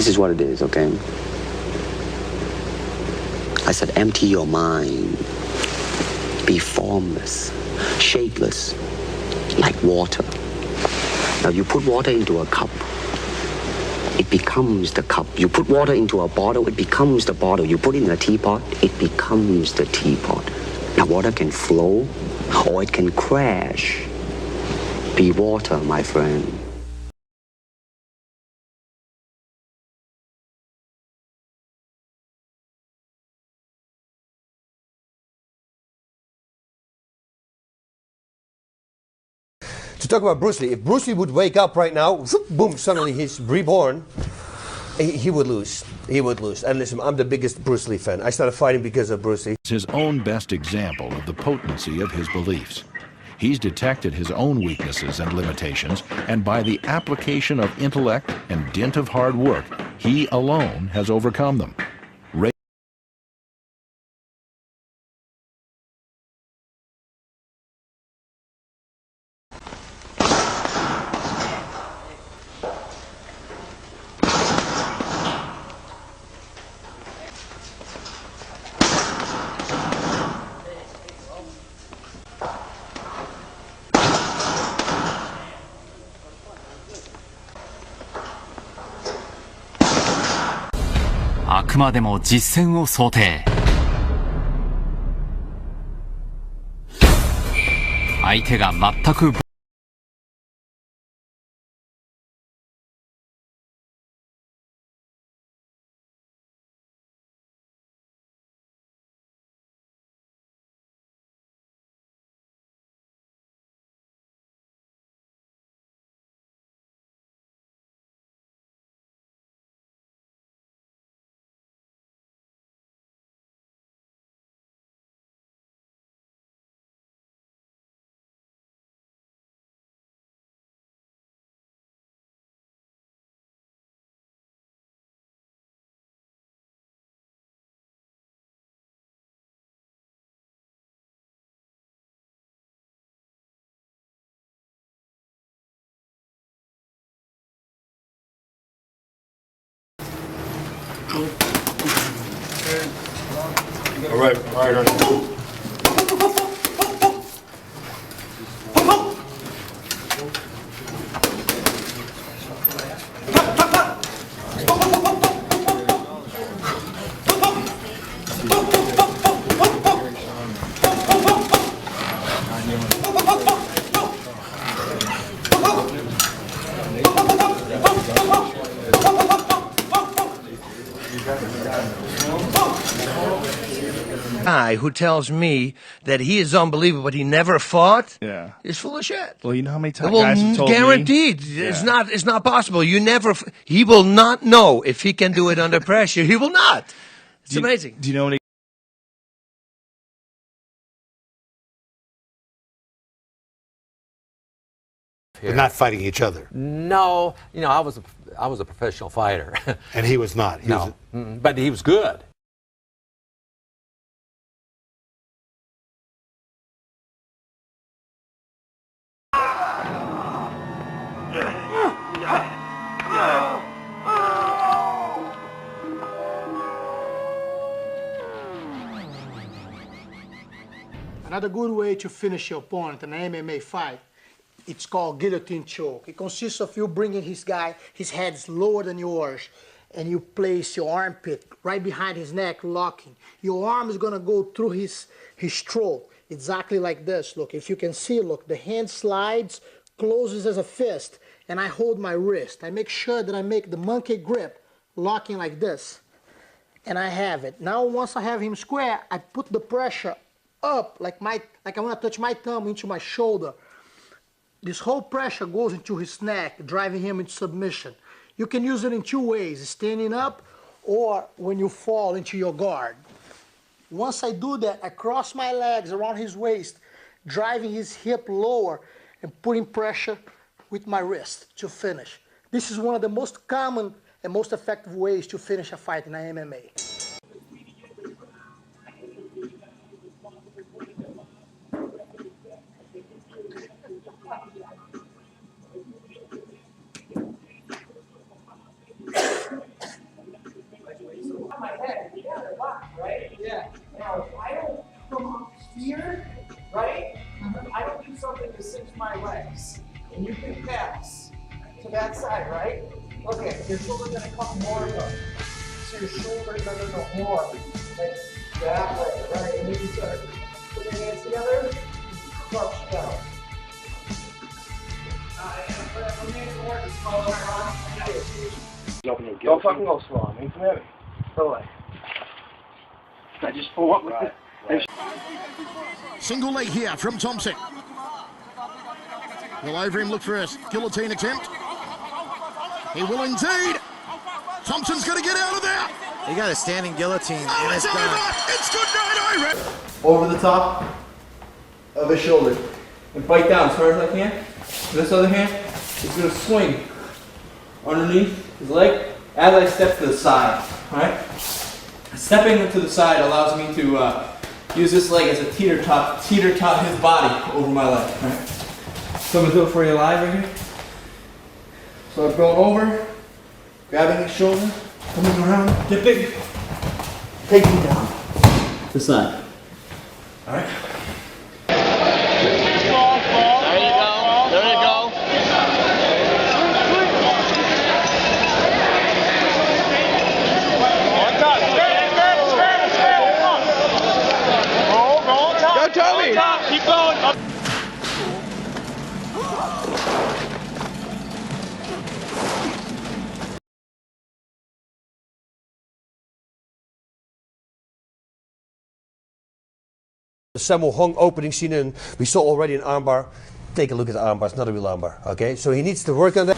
This is what it is, okay? I said, empty your mind. Be formless, shapeless, like water. Now you put water into a cup, it becomes the cup. You put water into a bottle, it becomes the bottle. You put it in a teapot, it becomes the teapot. Now water can flow or it can crash. Be water, my friend. To talk about Bruce Lee, if Bruce Lee would wake up right now, whoop, boom, suddenly he's reborn, he would lose. He would lose. And listen, I'm the biggest Bruce Lee fan. I started fighting because of Bruce Lee. His own best example of the potency of his beliefs. He's detected his own weaknesses and limitations, and by the application of intellect and dint of hard work, he alone has overcome them. あくまでも実戦を想定。相手が全くAll right. Guy who tells me that he is unbelievable but he never fought is full of shit. Well, you know how many times Well, guys have told guaranteed. me? It's not possible. He will not know if he can do it under pressure. He will not. It's amazing. Do you know any? They're not fighting each other. No, you know, I was a professional fighter. And he was not. But he was good. Another good way to finish your opponent in an MMA fight, it's called guillotine choke. It consists of you bringing his head's lower than yours, and you place your armpit right behind his neck, locking. Your arm is going to go through his throat, exactly like this. Look, if you can see, look, the hand slides, closes as a fist, and I hold my wrist. I make sure that I make the monkey grip, locking like this, and I have it. Now, once I have him square, I put the pressure up, like I want to touch my thumb into my shoulder. This whole pressure goes into his neck, driving him into submission. You can use it in two ways, standing up or when you fall into your guard. Once I do that, I cross my legs around his waist, driving his hip lower and putting pressure with my wrist to finish. This is one of the most common and most effective ways to finish a fight in MMA. head. Yeah, they're locked, right? Yeah. Now, if I don't come up here, right? I don't do something to cinch my legs. And you can pass to that side, right? Okay, your shoulder's gonna come more up. So your shoulders are gonna go more. Like that way, right? And you can start put your hands together, crouch down. Don't fucking go slow. I mean, come here. Go away. I just pull up with it. Single leg here from Thompson. Will over him look for a guillotine attempt. He will indeed. Thompson's going to get out of there. He got a standing guillotine. Oh, and it's it's over. done. It's good night, Ira. Over the top of his shoulder. And bite down as hard as I can. This other hand is going to swing underneath his leg as I step to the side. Alright? Stepping to the side allows me to use this leg as a teeter-tot his body over my leg. Right? So I'm going to do it for you live right here. So I'm going over, grabbing his shoulder, coming around, dipping, taking down to the side. Alright? Tommy! Keep going! The Sammo Hung opening scene, and we saw already an armbar. Take a look at the armbar. It's not a real armbar. Okay, so he needs to work on that.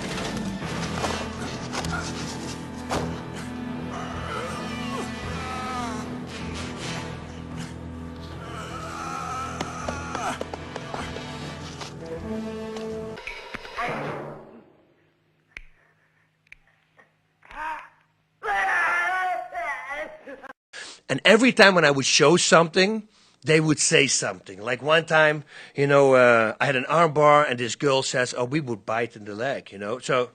And every time when I would show something, they would say something. Like one time, you know, I had an arm bar and this girl says, oh, we would bite in the leg, you know. So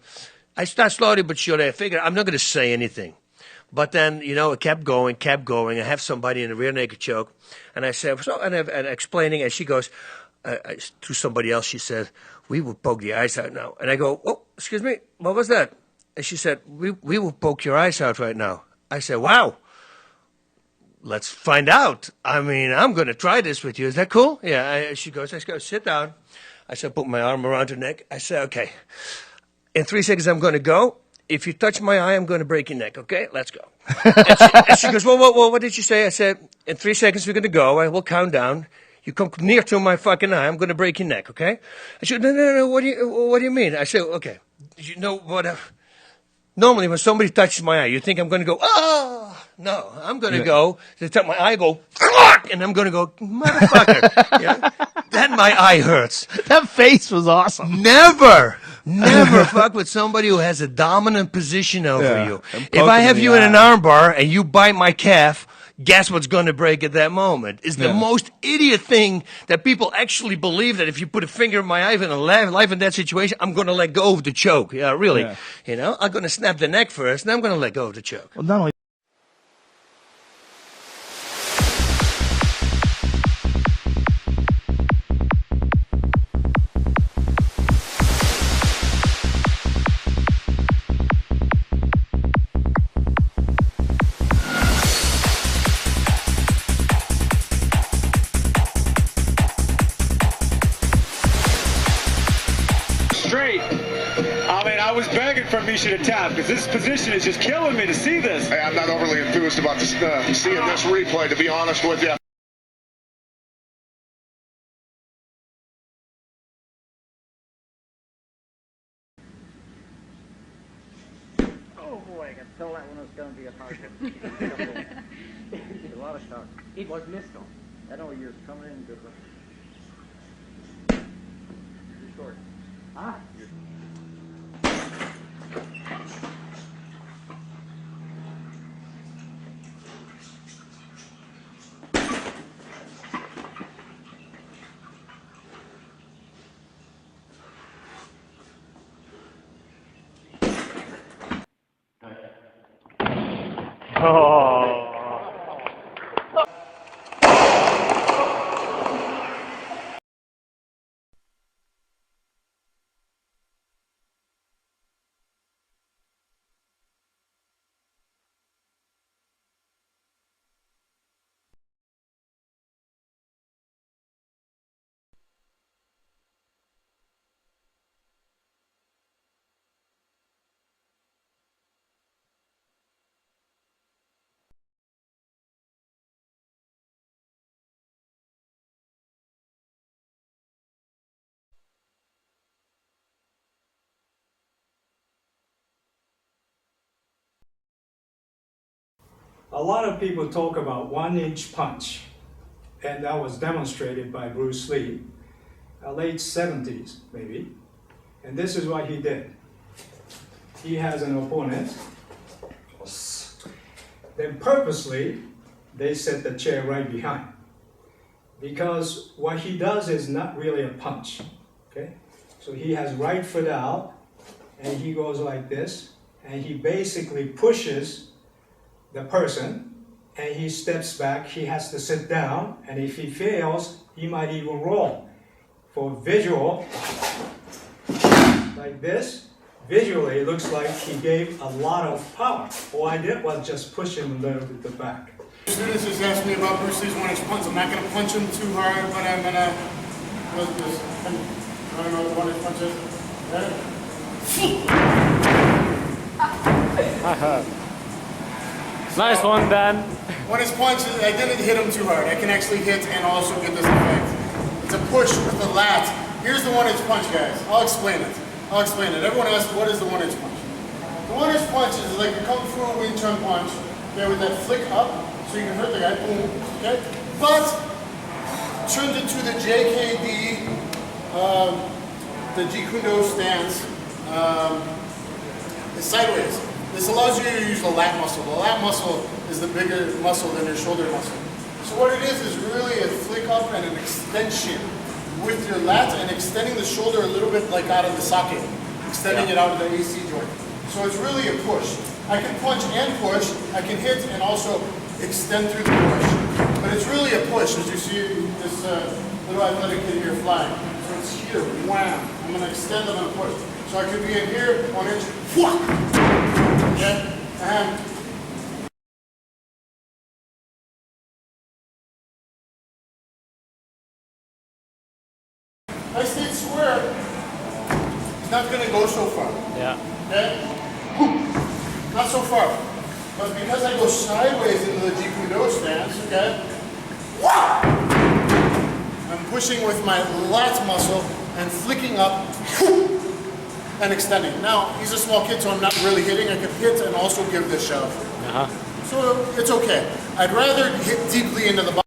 I start slowly but surely. I figured I'm not going to say anything. But then, you know, it kept going. I have somebody in a rear naked choke. And I said, so, and explaining, and she goes, to somebody else, she said, we will poke the eyes out now. And I go, oh, excuse me, what was that? And she said, we will poke your eyes out right now. I said, wow. Let's find out. I mean, I'm going to try this with you. Is that cool? Yeah. She goes, let's go, sit down. I said, put my arm around her neck. I said, okay. In 3 seconds, I'm going to go. If you touch my eye, I'm going to break your neck. Okay? Let's go. and she goes, well, what did you say? I said, in 3 seconds, we're going to go. I will count down. You come near to my fucking eye, I'm going to break your neck. Okay? I said, no. What do you mean? I said, okay. You know what? Normally, when somebody touches my eye, you think I'm going to go, oh, no, I'm going to go, they touch my eye, go, and I'm going to go, motherfucker. Yeah? Then my eye hurts. That face was awesome. Never fuck with somebody who has a dominant position over you. If I have you in an armbar and you bite my calf, guess what's going to break at that moment? It's the most idiot thing that people actually believe that if you put a finger in my eye in a life and death situation, I'm going to let go of the choke. Yeah, really. Yeah. You know, I'm going to snap the neck first, and I'm going to let go of the choke. Well, not only I was begging for Misha to tap because this position is just killing me to see this. Hey, I'm not overly enthused about seeing this replay, to be honest with you. Oh boy, I can tell that one was going to be a hard one. A lot of shots. It was missed on. I know you're coming in good. You're short. Ah. Oh. A lot of people talk about 1-inch punch, and that was demonstrated by Bruce Lee, late 70s maybe, and this is what he did. He has an opponent, then purposely they set the chair right behind, because what he does is not really a punch, okay? So he has right foot out, and he goes like this, and he basically pushes the person, and he steps back, he has to sit down, and if he fails, he might even roll. For visual, like this, visually it looks like he gave a lot of power. All I did was just push him a little bit back. Students just asked me about Bruce Lee's 1-inch punch. I'm not going to punch him too hard, but I'm going to, I don't know what 1-inch punch is. Nice one, Dan. 1-inch punch, I didn't hit him too hard. I can actually hit and also get this effect. It's a push with the lat. Here's the 1-inch punch, guys. I'll explain it. Everyone asks, what is the 1-inch punch? The 1-inch punch is like a Kung Fu Wing Chun punch, okay, with that flick up, so you can hurt the guy, boom, okay? But, turns into the JKD, the Jeet Kune Do stance, is sideways. This allows you to use the lat muscle. The lat muscle is the bigger muscle than your shoulder muscle. So what it is really a flick up and an extension with your lats and extending the shoulder a little bit like out of the socket, extending it out of the AC joint. So it's really a push. I can punch and push, I can hit and also extend through the push. But it's really a push, as you see this little athletic kid here flying. So it's here, wham. I'm going to extend and I'm going to push. So I could be in here, 1 inch, whoosh. Okay? And I stayed square, it's not going to go so far. Yeah. Okay? Not so far. But because I go sideways into the Jeet Kune Do stance, okay? I'm pushing with my lat muscle and flicking up and extending. Now, he's a small kid, so I'm not really hitting. I can hit and also give this shove. So it's okay. I'd rather hit deeply into the body.